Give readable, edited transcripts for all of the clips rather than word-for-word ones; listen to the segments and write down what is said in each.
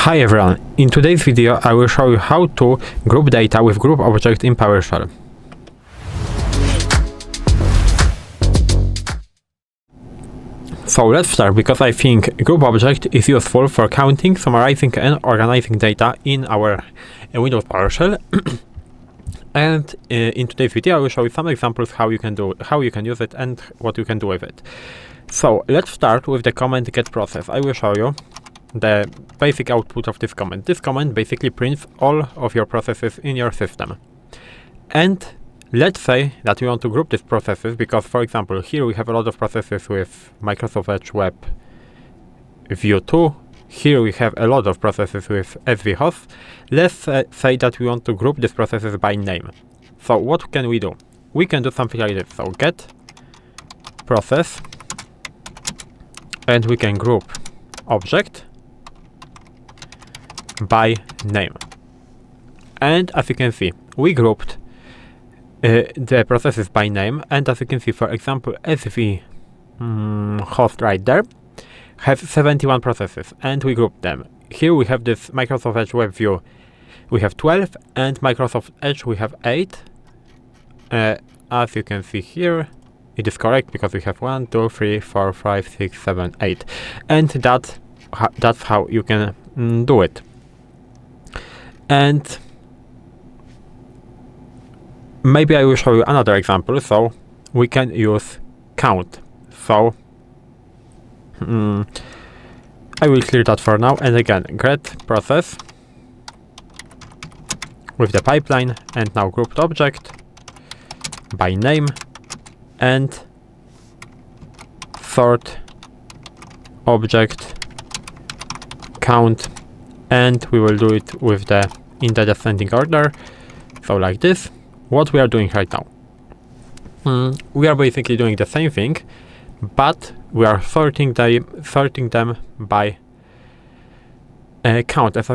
Hi everyone, in today's video I will show you how to group data with group object in PowerShell. So let's start, because I think group object is useful for counting, summarizing and organizing data in our Windows PowerShell. And in today's video I will show you some examples how you can use it and what you can do with it. So let's start with the command get process. I will show you the basic output of this command. This command basically prints all of your processes in your system. And let's say that we want to group these processes, because for example here we have a lot of processes with Microsoft Edge Web View 2. Here we have a lot of processes with svhost. Let's say that we want to group these processes by name. So what can we do? We can do something like this. So get process, and we can group object by name. And as you can see, we grouped the processes by name, and as you can see, for example, SV host right there has 71 processes, and we grouped them. Here we have this Microsoft Edge Web View, we have 12, and Microsoft Edge we have 8. As you can see here, it is correct because we have 1, 2, 3, 4, 5, 6, 7, 8, and that's how you can do it. And maybe I will show you another example. So we can use count. So I will clear that for now, and again get process with the pipeline, and now grouped object by name, and sort object count, and we will do it with in the descending order. So like this. What we are doing right now, we are basically doing the same thing, but we are sorting them by count. As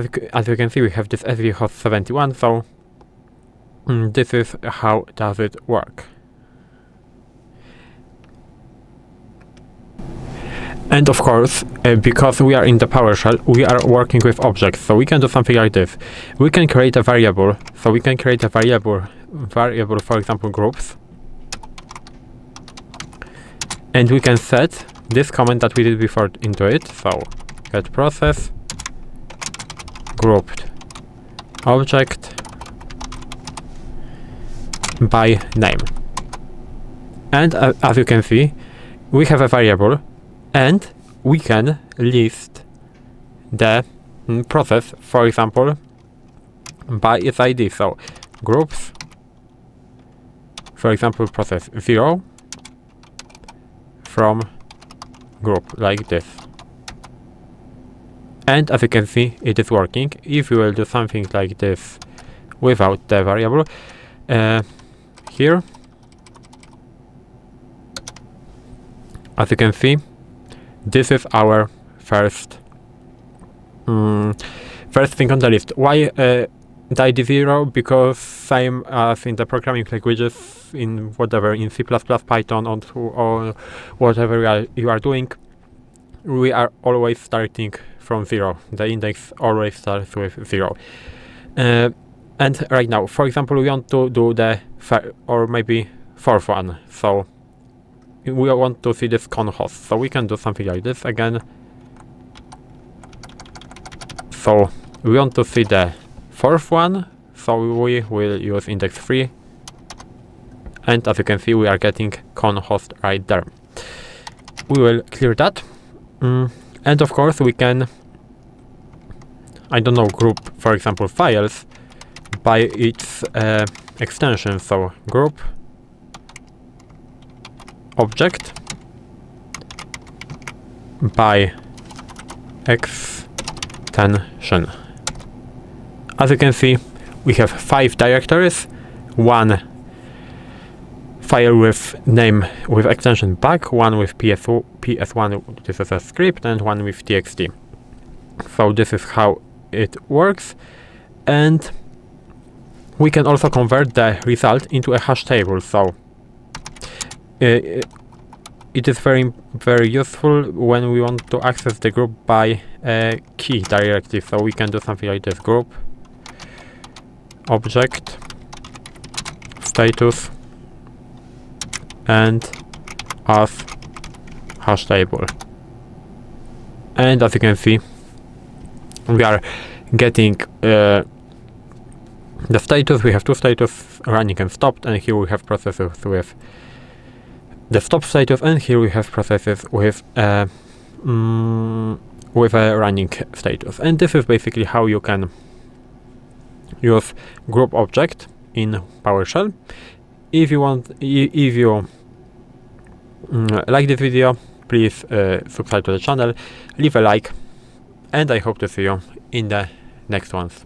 you can see, we have this svhost 71. So this is how does it work. And of course, because we are in the PowerShell, we are working with objects, so we can do something like this. We can create a variable. So we can create a variable, for example, groups, and we can set this command that we did before into it. So get process grouped object by name, and as you can see, we have a variable, and we can list the process, for example, by its ID. So groups, for example, process 0 from group, like this. And as you can see, it is working. If you will do something like this without the variable, here, as you can see, this is our first thing on the list. Why the ID 0? Because same as in the programming languages, in whatever, in C++, Python, or whatever you are doing, we are always starting from 0. The index always starts with 0. And right now, for example, we want to do the or maybe fourth one. So we want to see this con host, so we can do something like this again. So we want to see the fourth one, so we will use index 3, and as you can see, we are getting con host right there. We will clear that, and of course we can, I don't know, group, for example, files by its extension. So group object by extension. As you can see, we have 5 directories, 1 file with name with extension back, 1 with ps1, this is a script, and 1 with txt. So this is how it works, and we can also convert the result into a hash table. So it is very useful when we want to access the group by key directly. So we can do something like this: group object status and as hashtable. And as you can see, we are getting the status. We have two status, running and stopped, and here we have processes with the stop status, and here we have processes with a running status. And this is basically how you can use group object in PowerShell. If you like this video, please subscribe to the channel, leave a like, and I hope to see you in the next ones.